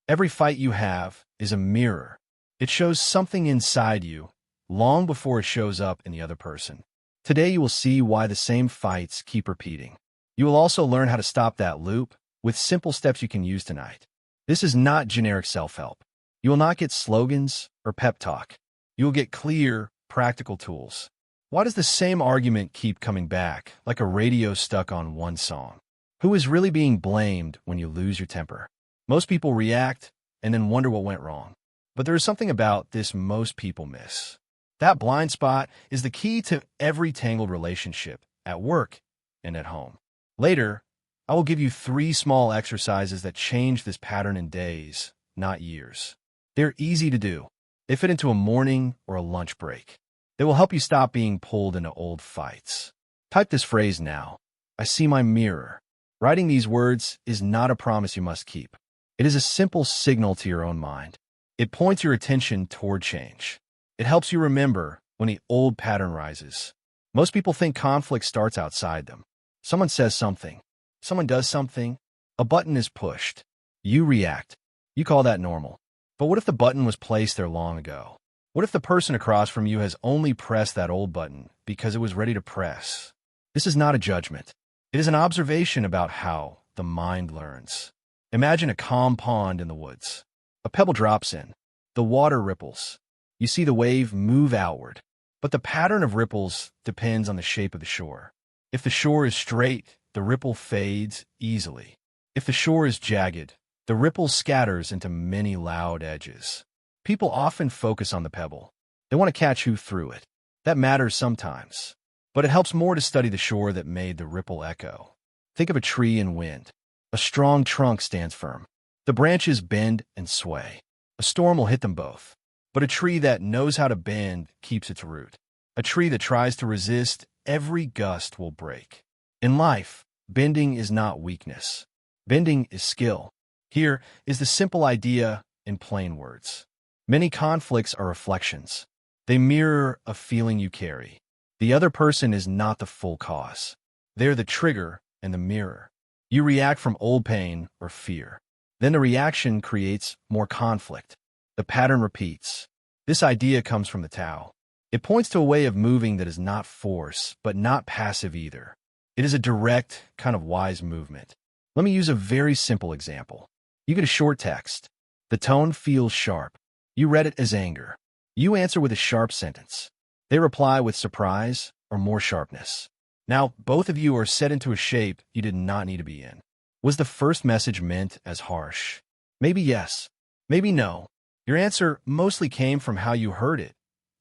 Every fight you have is a mirror. It shows something inside you long before it shows up in the other person. Today you will see why the same fights keep repeating. You will also learn how to stop that loop with simple steps you can use tonight. This is not generic self-help. You will not get slogans or pep talk. You will get clear, practical tools. Why does the same argument keep coming back, like a radio stuck on one song? Who is really being blamed when you lose your temper? Most people react and then wonder what went wrong. But there is something about this most people miss. That blind spot is the key to every tangled relationship, at work and at home. Later, I will give you 3 small exercises that change this pattern in days, not years. They're easy to do. They fit into a morning or a lunch break. They will help you stop being pulled into old fights. Type this phrase now. I see my mirror. Writing these words is not a promise you must keep. It is a simple signal to your own mind. It points your attention toward change. It helps you remember when the old pattern rises. Most people think conflict starts outside them. Someone says something. Someone does something. A button is pushed. You react. You call that normal. But what if the button was placed there long ago? What if the person across from you has only pressed that old button because it was ready to press? This is not a judgment. It is an observation about how the mind learns. Imagine a calm pond in the woods. A pebble drops in. The water ripples. You see the wave move outward. But the pattern of ripples depends on the shape of the shore. If the shore is straight, the ripple fades easily. If the shore is jagged, the ripple scatters into many loud edges. People often focus on the pebble. They want to catch who threw it. That matters sometimes. But it helps more to study the shore that made the ripple echo. Think of a tree in wind. A strong trunk stands firm. The branches bend and sway. A storm will hit them both. But a tree that knows how to bend keeps its root. A tree that tries to resist every gust will break. In life, bending is not weakness. Bending is skill. Here is the simple idea in plain words. Many conflicts are reflections. They mirror a feeling you carry. The other person is not the full cause. They're the trigger and the mirror. You react from old pain or fear. Then the reaction creates more conflict. The pattern repeats. This idea comes from the Tao. It points to a way of moving that is not force, but not passive either. It is a direct, kind of wise movement. Let me use a very simple example. You get a short text. The tone feels sharp. You read it as anger. You answer with a sharp sentence. They reply with surprise or more sharpness. Now, both of you are set into a shape you did not need to be in. Was the first message meant as harsh? Maybe yes. Maybe no. Your answer mostly came from how you heard it,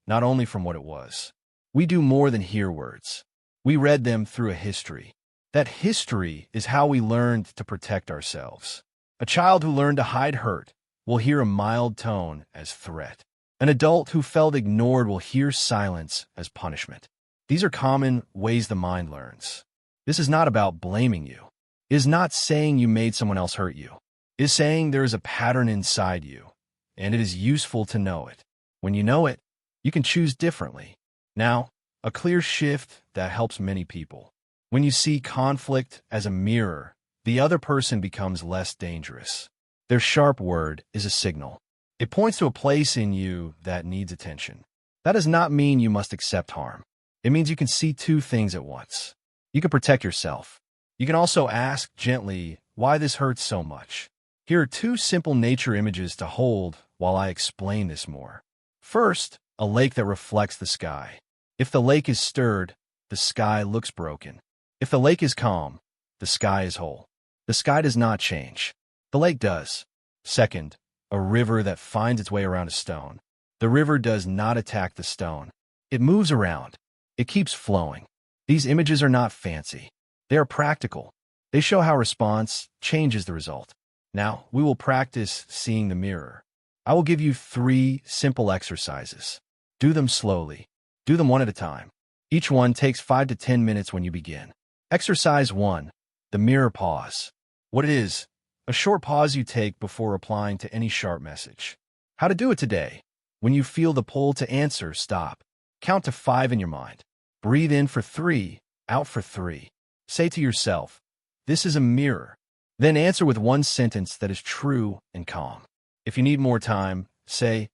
not only from what it was. We do more than hear words. We read them through a history. That history is how we learned to protect ourselves. A child who learned to hide hurt will hear a mild tone as threat. An adult who felt ignored will hear silence as punishment. These are common ways the mind learns. This is not about blaming you. It is not saying you made someone else hurt you. It is saying there is a pattern inside you, and it is useful to know it. When you know it, you can choose differently. Now, a clear shift that helps many people. When you see conflict as a mirror, the other person becomes less dangerous. Their sharp word is a signal. It points to a place in you that needs attention. That does not mean you must accept harm. It means you can see 2 things at once. You can protect yourself. You can also ask gently why this hurts so much. Here are 2 simple nature images to hold while I explain this more. First, a lake that reflects the sky. If the lake is stirred, the sky looks broken. If the lake is calm, the sky is whole. The sky does not change. The lake does. Second, a river that finds its way around a stone. The river does not attack the stone. It moves around. It keeps flowing. These images are not fancy. They are practical. They show how response changes the result. Now, we will practice seeing the mirror. I will give you 3 simple exercises. Do them slowly. Do them one at a time. Each one takes 5 to 10 minutes when you begin. Exercise 1. The mirror pause. What it is, a short pause you take before replying to any sharp message. How to do it today. When you feel the pull to answer, stop. Count to 5 in your mind. Breathe in for 3, out for 3. Say to yourself, this is a mirror. Then answer with one sentence that is true and calm. If you need more time, say,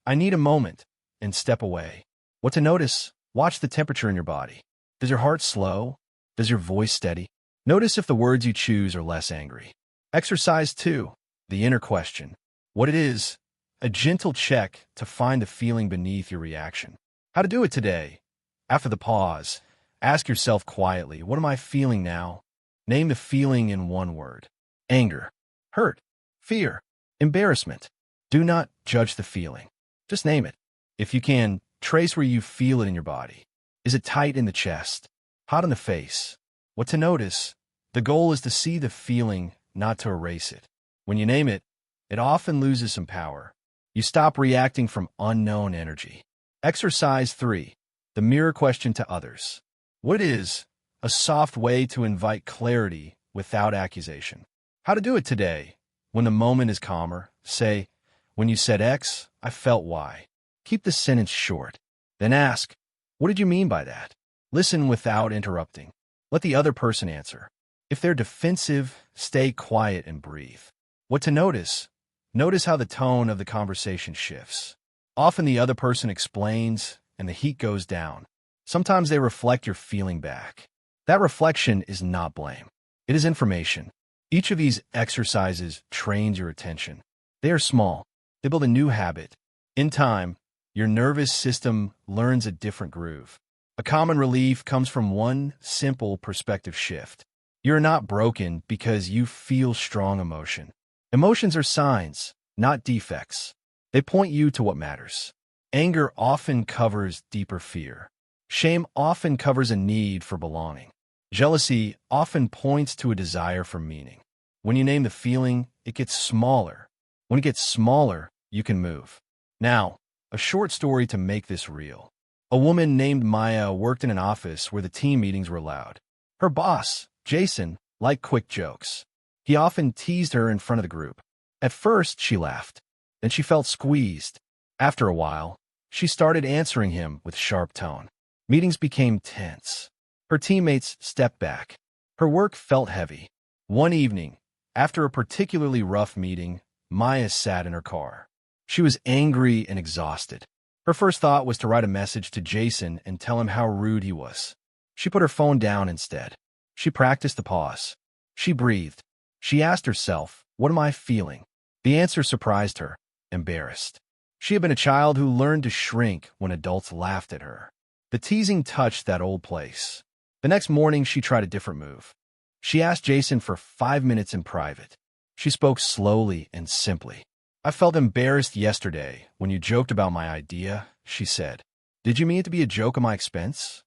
I need a moment, and step away. What to notice? Watch the temperature in your body. Does your heart slow? Does your voice steady? Notice if the words you choose are less angry. Exercise 2. The inner question. What it is? A gentle check to find the feeling beneath your reaction. How to do it today? After the pause, ask yourself quietly, what am I feeling now? Name the feeling in one word. Anger, hurt, fear, embarrassment. Do not judge the feeling. Just name it. If you can, trace where you feel it in your body. Is it tight in the chest? Hot in the face? What to notice? The goal is to see the feeling, not to erase it. When you name it, it often loses some power. You stop reacting from unknown energy. Exercise 3. The mirror question to others. What is a soft way to invite clarity without accusation? How to do it today? When the moment is calmer, say, when you said X, I felt Y. Keep the sentence short. Then ask, what did you mean by that? Listen without interrupting. Let the other person answer. If they're defensive, stay quiet and breathe. What to notice? Notice how the tone of the conversation shifts. Often the other person explains and the heat goes down. Sometimes they reflect your feeling back. That reflection is not blame. It is information. Each of these exercises trains your attention. They are small. They build a new habit. In time, your nervous system learns a different groove. A common relief comes from one simple perspective shift. You're not broken because you feel strong emotion. Emotions are signs, not defects. They point you to what matters. Anger often covers deeper fear. Shame often covers a need for belonging. Jealousy often points to a desire for meaning. When you name the feeling, it gets smaller. When it gets smaller, you can move. Now, a short story to make this real. A woman named Maya worked in an office where the team meetings were loud. Her boss, Jason, liked quick jokes. He often teased her in front of the group. At first, she laughed. Then she felt squeezed. After a while, she started answering him with sharp tone. Meetings became tense. Her teammates stepped back. Her work felt heavy. One evening, after a particularly rough meeting, Maya sat in her car. She was angry and exhausted. Her first thought was to write a message to Jason and tell him how rude he was. She put her phone down instead. She practiced the pause. She breathed. She asked herself, what am I feeling? The answer surprised her, embarrassed. She had been a child who learned to shrink when adults laughed at her. The teasing touched that old place. The next morning, she tried a different move. She asked Jason for 5 minutes in private. She spoke slowly and simply. I felt embarrassed yesterday when you joked about my idea, she said. Did you mean it to be a joke at my expense?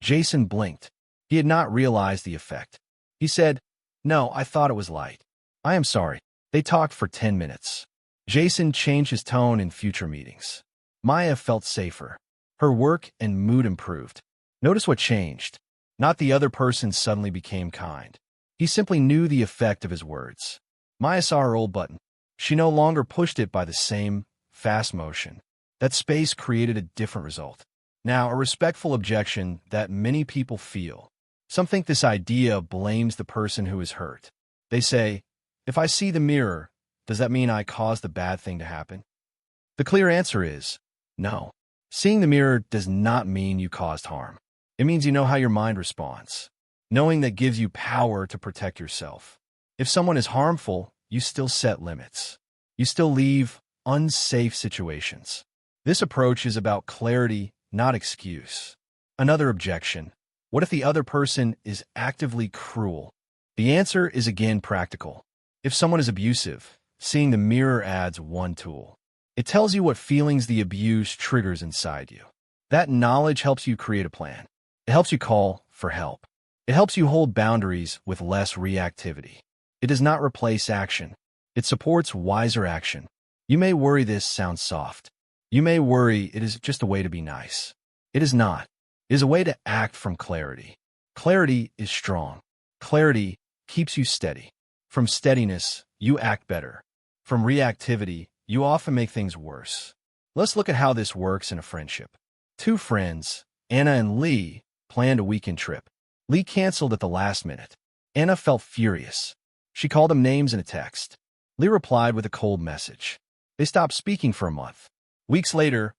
Jason blinked. He had not realized the effect. He said, no, I thought it was light. I am sorry. They talked for 10 minutes. Jason changed his tone in future meetings. Maya felt safer. Her work and mood improved. Notice what changed. Not the other person suddenly became kind. He simply knew the effect of his words. Maya saw her old button. She no longer pushed it by the same fast motion. That space created a different result. Now, a respectful objection that many people feel. Some think this idea blames the person who is hurt. They say, if I see the mirror, does that mean I caused the bad thing to happen? The clear answer is no. Seeing the mirror does not mean you caused harm. It means you know how your mind responds. Knowing that gives you power to protect yourself. If someone is harmful, you still set limits. You still leave unsafe situations. This approach is about clarity, not excuse. Another objection. What if the other person is actively cruel? The answer is again practical. If someone is abusive, seeing the mirror adds one tool. It tells you what feelings the abuse triggers inside you. That knowledge helps you create a plan. It helps you call for help. It helps you hold boundaries with less reactivity. It does not replace action. It supports wiser action. You may worry this sounds soft. You may worry it is just a way to be nice. It is not. It is a way to act from clarity. Clarity is strong. Clarity keeps you steady. From steadiness, you act better. From reactivity, you often make things worse. Let's look at how this works in a friendship. Two friends, Anna and Lee, planned a weekend trip. Lee canceled at the last minute. Anna felt furious. She called him names in a text. Lee replied with a cold message. They stopped speaking for a month. Weeks later,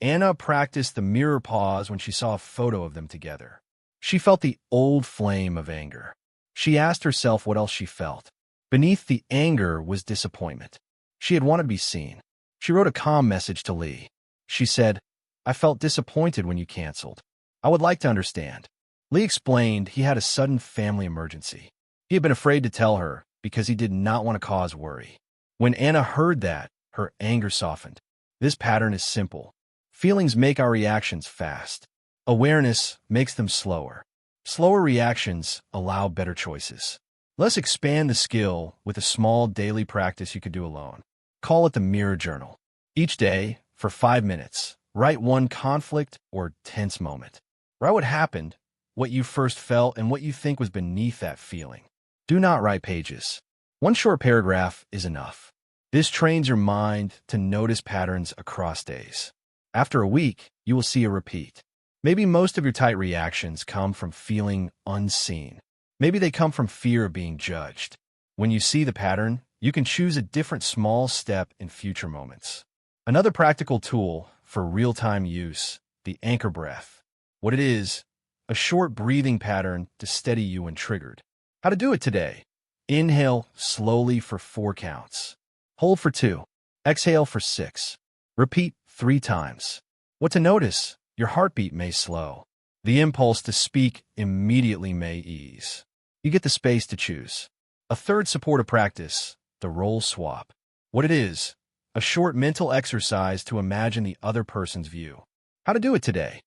Anna practiced the mirror pause when she saw a photo of them together. She felt the old flame of anger. She asked herself what else she felt. Beneath the anger was disappointment. She had wanted to be seen. She wrote a calm message to Lee. She said, "I felt disappointed when you canceled. I would like to understand." Lee explained he had a sudden family emergency. He had been afraid to tell her because he did not want to cause worry. When Anna heard that, her anger softened. This pattern is simple. Feelings make our reactions fast. Awareness makes them slower. Slower reactions allow better choices. Let's expand the skill with a small daily practice you could do alone. Call it the mirror journal. Each day, for 5 minutes, write one conflict or tense moment. Write what happened, what you first felt, and what you think was beneath that feeling. Do not write pages. One short paragraph is enough. This trains your mind to notice patterns across days. After a week, you will see a repeat. Maybe most of your tight reactions come from feeling unseen. Maybe they come from fear of being judged. When you see the pattern, you can choose a different small step in future moments. Another practical tool for real-time use, the anchor breath. What it is, a short breathing pattern to steady you when triggered. How to do it today. Inhale slowly for 4 counts. Hold for 2. Exhale for 6. Repeat 3 times. What to notice? Your heartbeat may slow. The impulse to speak immediately may ease. You get the space to choose. A third supportive practice, the role swap. What it is, a short mental exercise to imagine the other person's view. How to do it today.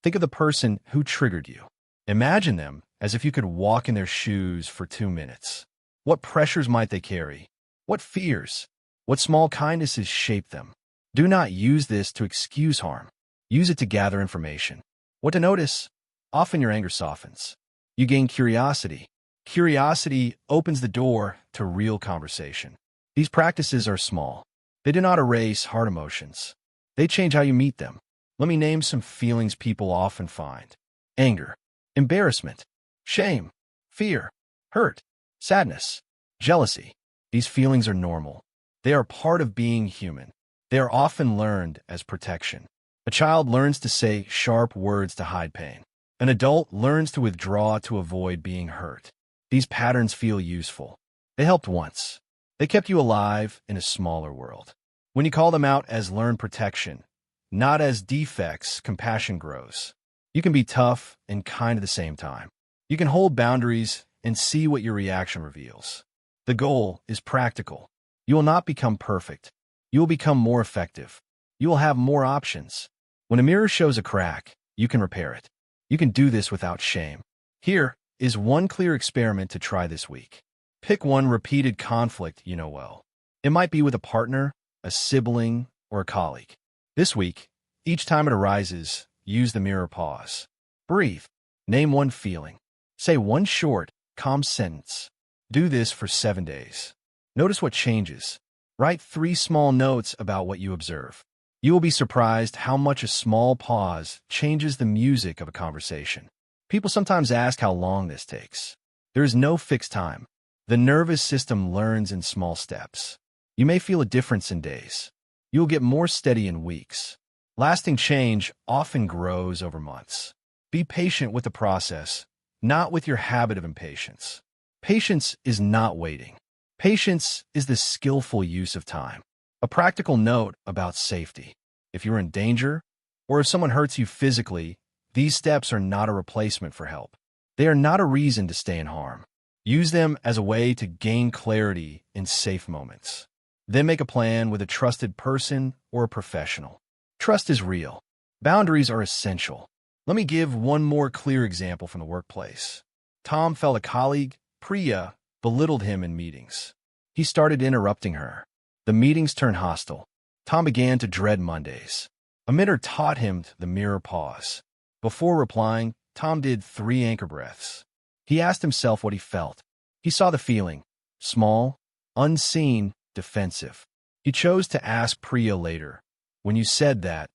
Think of the person who triggered you. Imagine them as if you could walk in their shoes for 2 minutes. What pressures might they carry? What fears? What small kindnesses shape them? Do not use this to excuse harm. Use it to gather information. What to notice? Often your anger softens. You gain curiosity. Curiosity opens the door to real conversation. These practices are small. They do not erase hard emotions. They change how you meet them. Let me name some feelings people often find. Anger, embarrassment, shame, fear, hurt, sadness, jealousy. These feelings are normal. They are part of being human. They are often learned as protection. A child learns to say sharp words to hide pain. An adult learns to withdraw to avoid being hurt. These patterns feel useful. They helped once. They kept you alive in a smaller world. When you call them out as learned protection, not as defects, compassion grows. You can be tough and kind at the same time. You can hold boundaries and see what your reaction reveals. The goal is practical. You will not become perfect. You will become more effective. You will have more options. When a mirror shows a crack, you can repair it. You can do this without shame. Here is one clear experiment to try this week. Pick one repeated conflict you know well. It might be with a partner, a sibling, or a colleague. This week, each time it arises, use the mirror pause. Breathe. Name one feeling. Say one short, calm sentence. Do this for 7 days. Notice what changes. Write 3 small notes about what you observe. You will be surprised how much a small pause changes the music of a conversation. People sometimes ask how long this takes. There is no fixed time. The nervous system learns in small steps. You may feel a difference in days. You will get more steady in weeks. Lasting change often grows over months. Be patient with the process, not with your habit of impatience. Patience is not waiting. Patience is the skillful use of time. A practical note about safety. If you're in danger, or if someone hurts you physically, these steps are not a replacement for help. They are not a reason to stay in harm. Use them as a way to gain clarity in safe moments. Then make a plan with a trusted person or a professional. Trust is real. Boundaries are essential. Let me give one more clear example from the workplace. Tom felt a colleague, Priya, belittled him in meetings. He started interrupting her. The meetings turned hostile. Tom began to dread Mondays. A mentor taught him the mirror pause. Before replying, Tom did 3 anchor breaths. He asked himself what he felt. He saw the feeling. Small, unseen, defensive. He chose to ask Priya later. When you said that,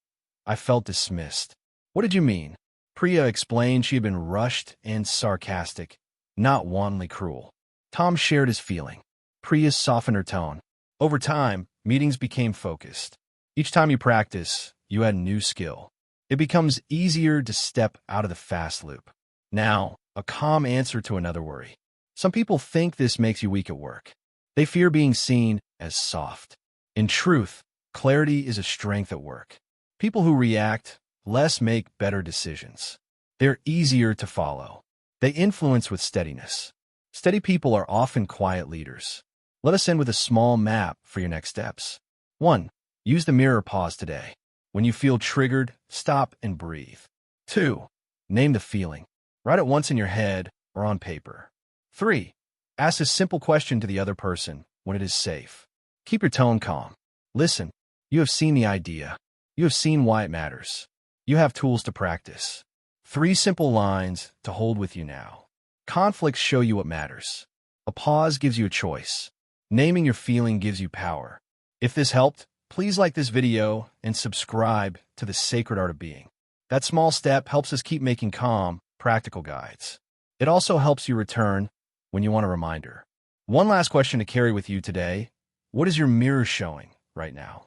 I felt dismissed. What did you mean? Priya explained she had been rushed and sarcastic, not wantonly cruel. Tom shared his feeling. Priya softened her tone. Over time, Meetings became focused. Each time you practice, you add a new skill. It becomes easier to step out of the fast loop. Now, a calm answer to another worry. Some people think this makes you weak at work. They fear being seen as soft. In truth, clarity is a strength at work. People who react less make better decisions. They're easier to follow. They influence with steadiness. Steady people are often quiet leaders. Let us end with a small map for your next steps. 1. Use the mirror pause today. When you feel triggered, stop and breathe. 2. Name the feeling. Write it once in your head or on paper. 3. Ask a simple question to the other person when it is safe. Keep your tone calm. Listen. You have seen the idea. You have seen why it matters. You have tools to practice. 3 simple lines to hold with you now. Conflicts show you what matters. A pause gives you a choice. Naming your feeling gives you power. If this helped, please like this video and subscribe to The Sacred Art of Being. That small step helps us keep making calm, practical guides. It also helps you return when you want a reminder. One last question to carry with you today. What is your mirror showing right now?